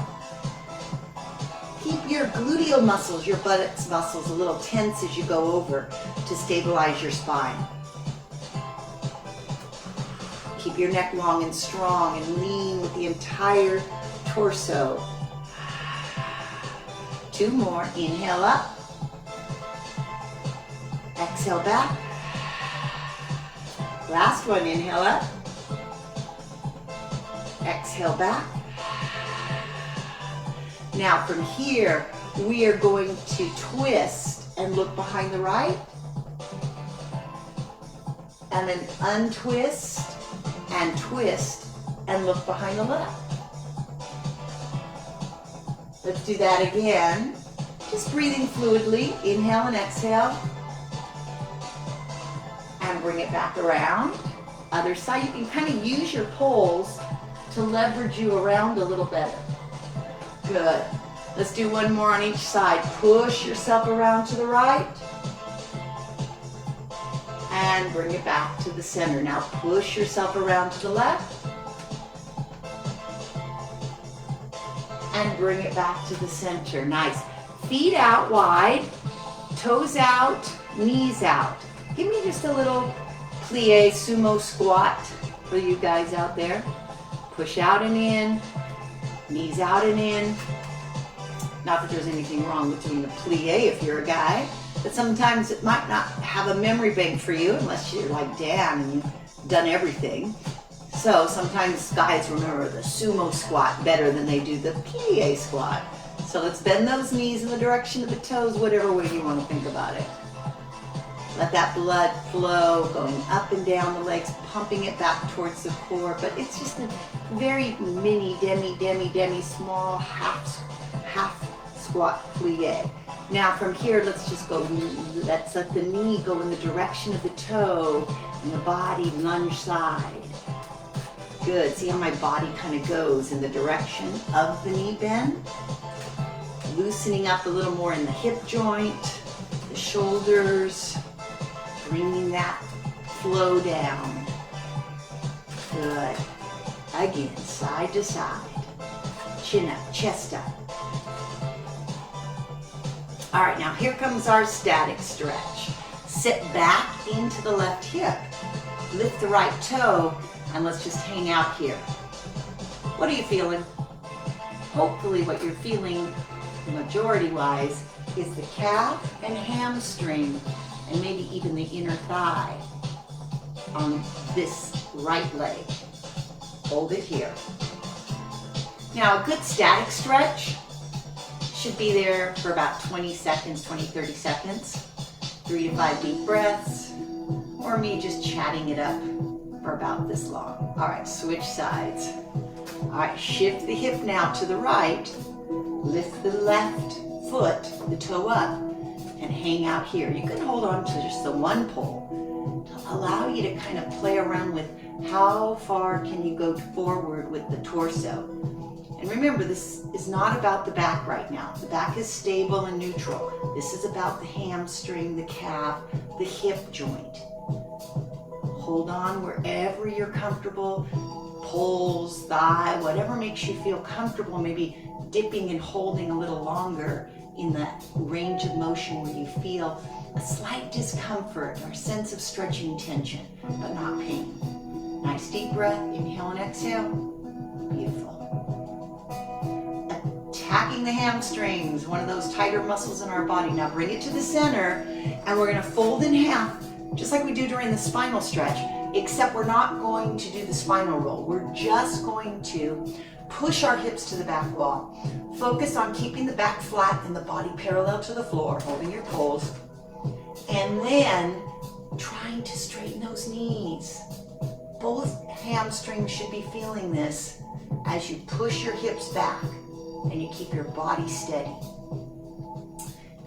Keep your gluteal muscles, your buttocks muscles, a little tense as you go over to stabilize your spine. Keep your neck long and strong and lean with the entire torso. 2 more. Inhale up. Exhale back. Last one. Inhale up. Exhale back. Now from here, we are going to twist and look behind the right. And then untwist and twist and look behind the left. Let's do that again. Just breathing fluidly. Inhale and exhale. And bring it back around. Other side, you can kind of use your poles to leverage you around a little better. Good. Let's do one more on each side. Push yourself around to the right. And bring it back to the center. Now push yourself around to the left. And bring it back to the center. Nice. Feet out wide. Toes out. Knees out. Give me just a little plie sumo squat for you guys out there. Push out and in. Knees out and in. Not that there's anything wrong with doing a plie if you're a guy, but sometimes it might not have a memory bank for you unless you're like Dan and you've done everything. So sometimes guys remember the sumo squat better than they do the plie squat. So let's bend those knees in the direction of the toes, whatever way you want to think about it. Let that blood flow, going up and down the legs, pumping it back towards the core. But it's just a very mini, demi, small half squat plie. Now from here, let's just go, let's let the knee go in the direction of the toe and the body lunge side. Good, see how my body kind of goes in the direction of the knee bend? Loosening up a little more in the hip joint, the shoulders, bringing that flow down. Good. Again, side to side. Chin up, chest up. All right, now here comes our static stretch. Sit back into the left hip. Lift the right toe, and let's just hang out here. What are you feeling? Hopefully what you're feeling, majority-wise, is the calf and hamstring, and maybe even the inner thigh on this right leg. Hold it here. Now a good static stretch should be there for about 20 seconds, 30 seconds. 3 to 5 deep breaths, or me just chatting it up for about this long. All right, switch sides. All right, shift the hip now to the right. Lift the left foot, the toe up, and hang out here. You can hold on to just the one pole to allow you to kind of play around with how far can you go forward with the torso. And remember, this is not about the back right now. The back is stable and neutral. This is about the hamstring, the calf, the hip joint. Hold on wherever you're comfortable. Poles, thigh, whatever makes you feel comfortable, maybe dipping and holding a little longer in that range of motion where you feel a slight discomfort or sense of stretching tension, but not pain. Nice deep breath, inhale and exhale. Beautiful. Attacking the hamstrings, one of those tighter muscles in our body. Now bring it to the center, and we're gonna fold in half, just like we do during the spinal stretch, except we're not going to do the spinal roll. We're just going to push our hips to the back wall. Focus on keeping the back flat and the body parallel to the floor, holding your poles, and then trying to straighten those knees. Both hamstrings should be feeling this as you push your hips back and you keep your body steady.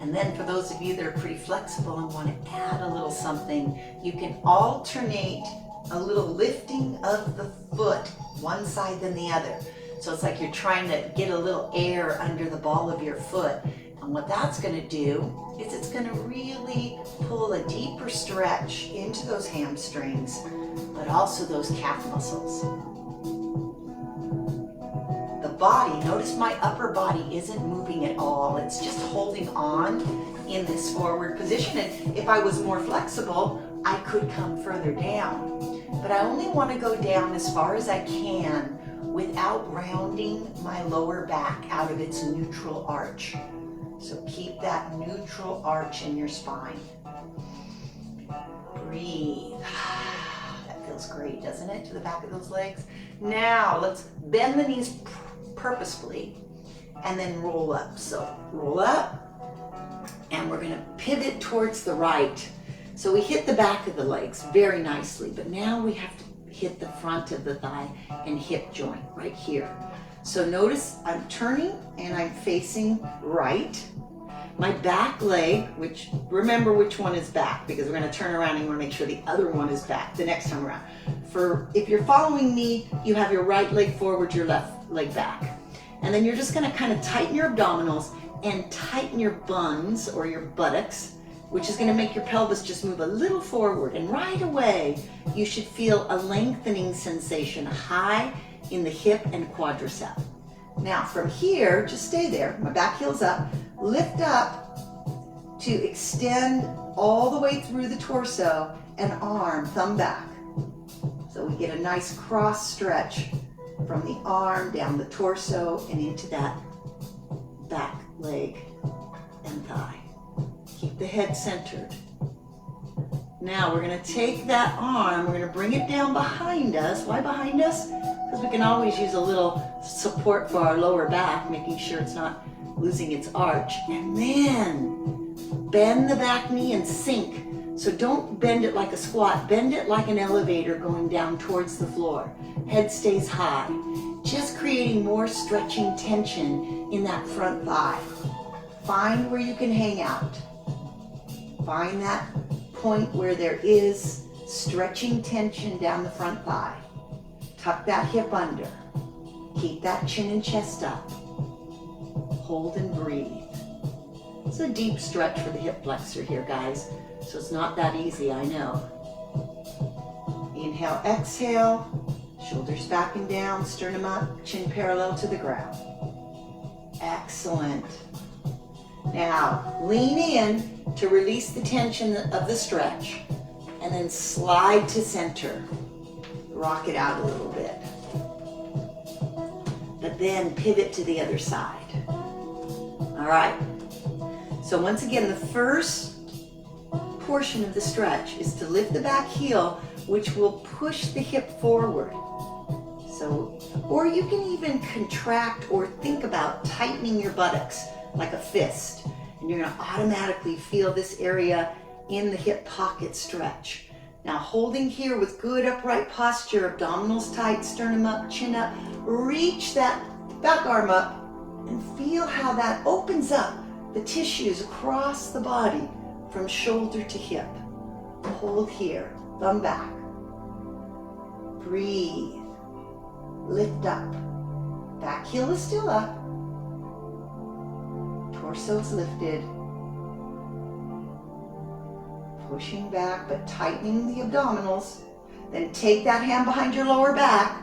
And then for those of you that are pretty flexible and want to add a little something, you can alternate a little lifting of the foot, one side then the other. So it's like you're trying to get a little air under the ball of your foot. And what that's going to do is it's going to really pull a deeper stretch into those hamstrings, but also those calf muscles. The body, notice my upper body isn't moving at all. It's just holding on in this forward position. And if I was more flexible, I could come further down. But I only want to go down as far as I can without rounding my lower back out of its neutral arch. So keep that neutral arch in your spine. Breathe. That feels great, doesn't it, to the back of those legs? Now let's bend the knees purposefully and then roll up. So roll up, and we're gonna pivot towards the right. So we hit the back of the legs very nicely, but now we have to hit the front of the thigh and hip joint right here. So notice I'm turning and I'm facing right. My back leg, which remember which one is back, because we're going to turn around and you want to make sure the other one is back the next time around. If you're following me, you have your right leg forward, your left leg back. And then you're just going to kind of tighten your abdominals and tighten your buns or your buttocks, which is going to make your pelvis just move a little forward. And right away, you should feel a lengthening sensation high in the hip and quadricep. Now from here, just stay there. My back heel's up. Lift up to extend all the way through the torso and arm, thumb back. So we get a nice cross stretch from the arm down the torso and into that back leg and thigh. Keep the head centered. Now we're going to take that arm, we're going to bring it down behind us. Why behind us? Because we can always use a little support for our lower back, making sure it's not losing its arch. And then bend the back knee and sink. So don't bend it like a squat, bend it like an elevator going down towards the floor. Head stays high. Just creating more stretching tension in that front thigh. Find where you can hang out. Find that point where there is stretching tension down the front thigh. Tuck that hip under. Keep that chin and chest up. Hold and breathe. It's a deep stretch for the hip flexor here, guys. So it's not that easy, I know. Inhale, exhale. Shoulders back and down, sternum up, chin parallel to the ground. Excellent. Now, lean in to release the tension of the stretch, and then slide to center. Rock it out a little bit. But then pivot to the other side. All right. So once again, the first portion of the stretch is to lift the back heel, which will push the hip forward. So, or you can even contract or think about tightening your buttocks like a fist. And you're going to automatically feel this area in the hip pocket stretch. Now holding here with good upright posture, abdominals tight, sternum up, chin up, reach that back arm up and feel how that opens up the tissues across the body from shoulder to hip. Hold here, thumb back. Breathe. Lift up. Back heel is still up. Torso's lifted. Pushing back but tightening the abdominals. Then take that hand behind your lower back.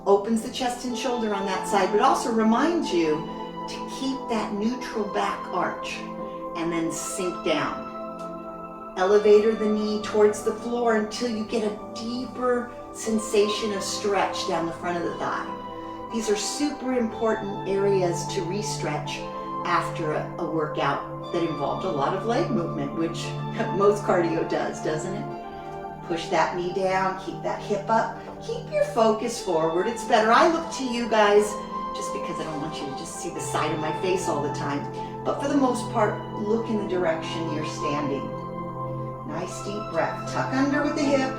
Opens the chest and shoulder on that side, but also reminds you to keep that neutral back arch and then sink down. Elevator the knee towards the floor until you get a deeper sensation of stretch down the front of the thigh. These are super important areas to re-stretch after a workout that involved a lot of leg movement, which most cardio does, doesn't it? Push that knee down, keep that hip up, keep your focus forward. It's better. I look to you guys just because I don't want you to just see the side of my face all the time. But for the most part, look in the direction you're standing. Nice deep breath. Tuck under with the hip.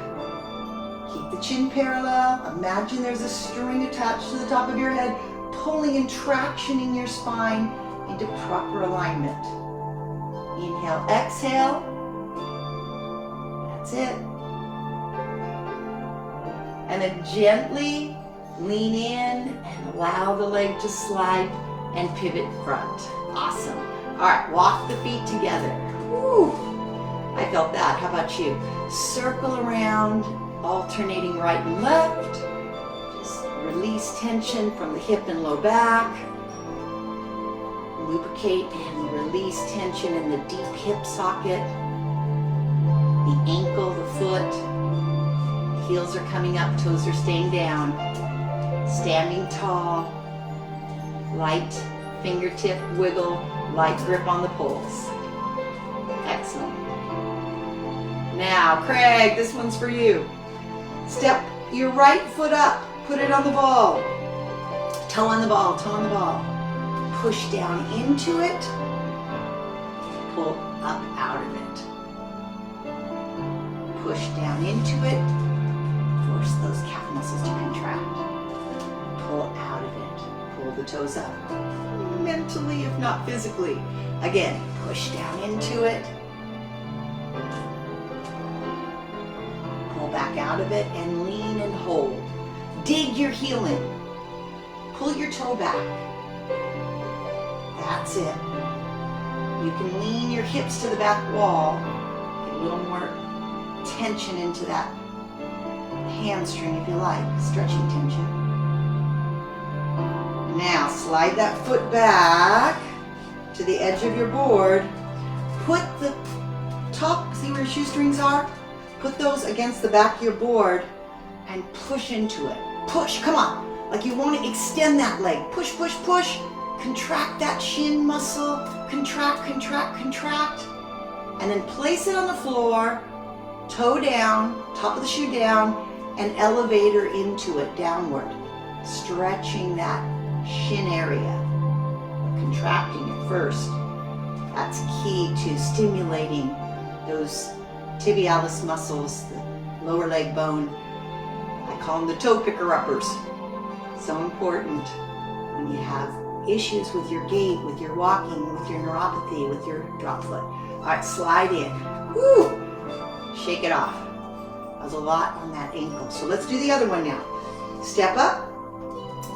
Keep the chin parallel. Imagine there's a string attached to the top of your head, pulling and tractioning your spine into proper alignment. Inhale, exhale. That's it. And then gently lean in and allow the leg to slide and pivot front. Awesome. All right, walk the feet together. Woo. I felt that. How about you? Circle around, alternating right and left. Just release tension from the hip and low back. Lubricate and release tension in the deep hip socket, the ankle, the foot. Heels are coming up, toes are staying down. Standing tall. Light fingertip wiggle, light grip on the poles. Excellent. Now, Craig, this one's for you. Step your right foot up, put it on the ball. Toe on the ball, toe on the ball. Push down into it, pull up out of it. Push down into it, force those calf muscles to contract. Pull out of it, pull the toes up. Mentally, if not physically. Again, push down into it. Pull back out of it and lean and hold. Dig your heel in. Pull your toe back. That's it. You can lean your hips to the back wall. Get a little more tension into that hamstring if you like, stretching tension. Now slide that foot back to the edge of your board. Put the top, see where your shoestrings are? Put those against the back of your board and push into it. Push, come on. Like you want to extend that leg. Push, push, push. Contract that shin muscle. Contract, contract, contract. And then place it on the floor, toe down, top of the shoe down, and elevator into it, downward. Stretching that shin area. Contracting it first. That's key to stimulating those tibialis muscles, the lower leg bone. I call them the toe picker-uppers. So important when you have issues with your gait, with your walking, with your neuropathy, with your drop foot. All right, slide in. Woo! Shake it off. That was a lot on that ankle. So let's do the other one now. Step up.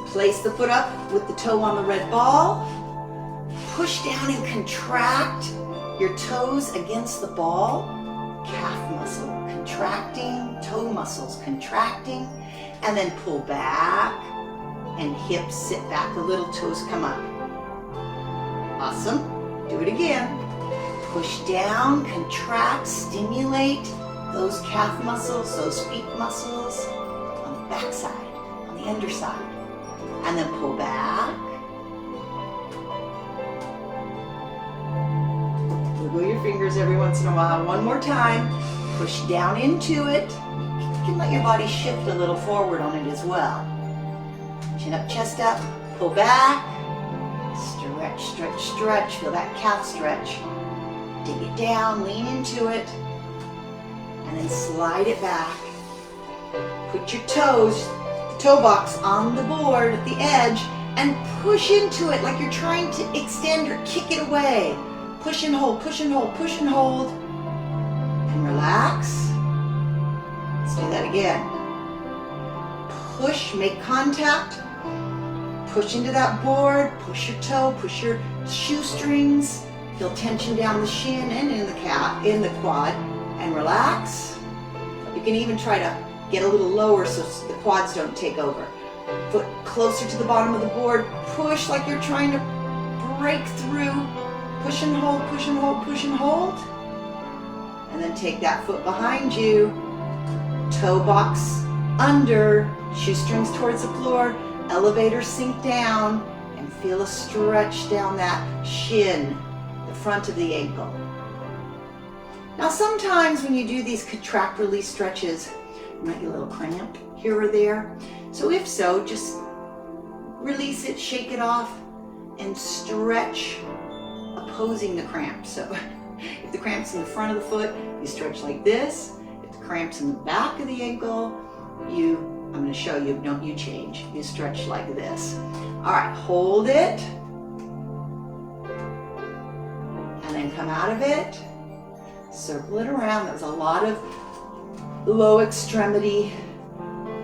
Place the foot up with the toe on the red ball. Push down and contract your toes against the ball. Calf muscle contracting, toe muscles contracting, and then pull back and hips sit back, the little toes come up. Awesome. Do it again. Push down, contract, stimulate those calf muscles, those feet muscles on the back side, on the underside. And then pull back. Wiggle your fingers every once in a while. One more time. Push down into it. You can let your body shift a little forward on it as well. Chin up, chest up. Pull back. Stretch, stretch, stretch. Feel that calf stretch. Dig it down, lean into it. And then slide it back. Put your toes, the toe box on the board at the edge and push into it like you're trying to extend or kick it away. Push and hold, push and hold, push and hold. And relax. Let's do that again. Push, make contact. Push into that board, push your toe, push your shoestrings. Feel tension down the shin and in the calf, in the quad, and relax. You can even try to get a little lower so the quads don't take over. Foot closer to the bottom of the board. Push like you're trying to break through. Push and hold, push and hold, push and hold. And then take that foot behind you. Toe box under, shoestrings towards the floor, elevator sink down, and feel a stretch down that shin, the front of the ankle. Now sometimes when you do these contract release stretches, you might get a little cramp here or there. So if so, just release it, shake it off, and stretch opposing the cramp. So if the cramp's in the front of the foot, you stretch like this. If the cramp's in the back of the ankle, I'm going to show you, don't you change. You stretch like this. All right, hold it. And then come out of it. Circle it around. That was a lot of low extremity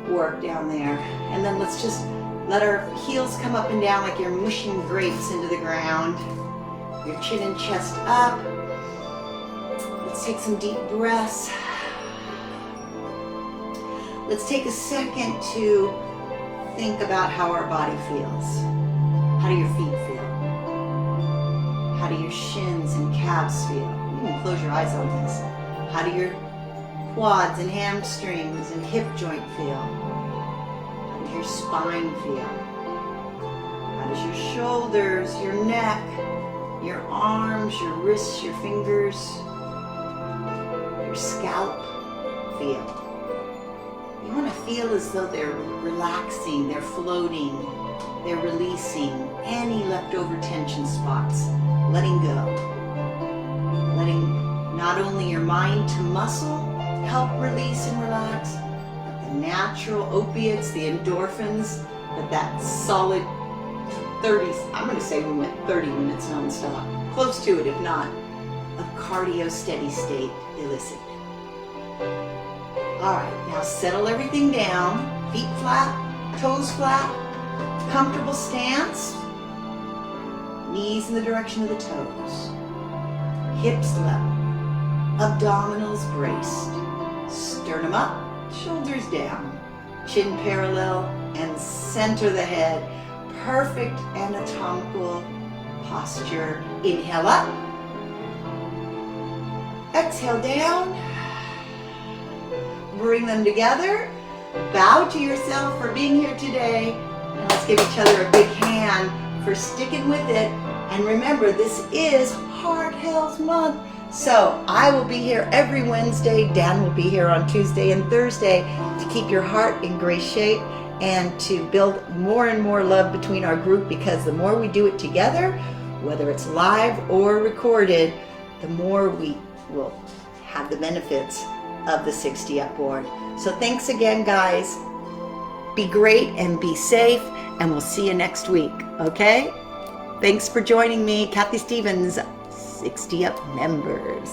work down there. And then let's just let our heels come up and down like you're mushing grapes into the ground. Your chin and chest up. Let's take some deep breaths. Let's take a second to think about how our body feels. How do your feet feel? How do your shins and calves feel? You can close your eyes on this. How do your quads and hamstrings and hip joint feel? How does your spine feel? How does your shoulders, your neck, your arms, your wrists, your fingers, your scalp feel? You want to feel as though they're relaxing, they're floating, they're releasing any leftover tension spots, letting go. Letting not only your mind to muscle help release and relax, but the natural opiates, the endorphins, but that solid 30, I'm going to say we went 30 minutes nonstop, close to it if not, of cardio steady state elicit. All right, now settle everything down, feet flat, toes flat, comfortable stance, knees in the direction of the toes, hips level, abdominals braced, sternum up, shoulders down, chin parallel, and center the head. Perfect anatomical posture. Inhale up, exhale down, bring them together, bow to yourself for being here today, and let's give each other a big hand for sticking with it. And remember, this is Heart Health Month, so I will be here every Wednesday. Dan will be here on Tuesday and Thursday to keep your heart in great shape and to build more and more love between our group, because the more we do it together, whether it's live or recorded, the more we will have the benefits of the 60 Up board. So thanks again, guys. Be great and be safe, and we'll see you next week, okay? Thanks for joining me, Kathy Stevens, 60 Up members.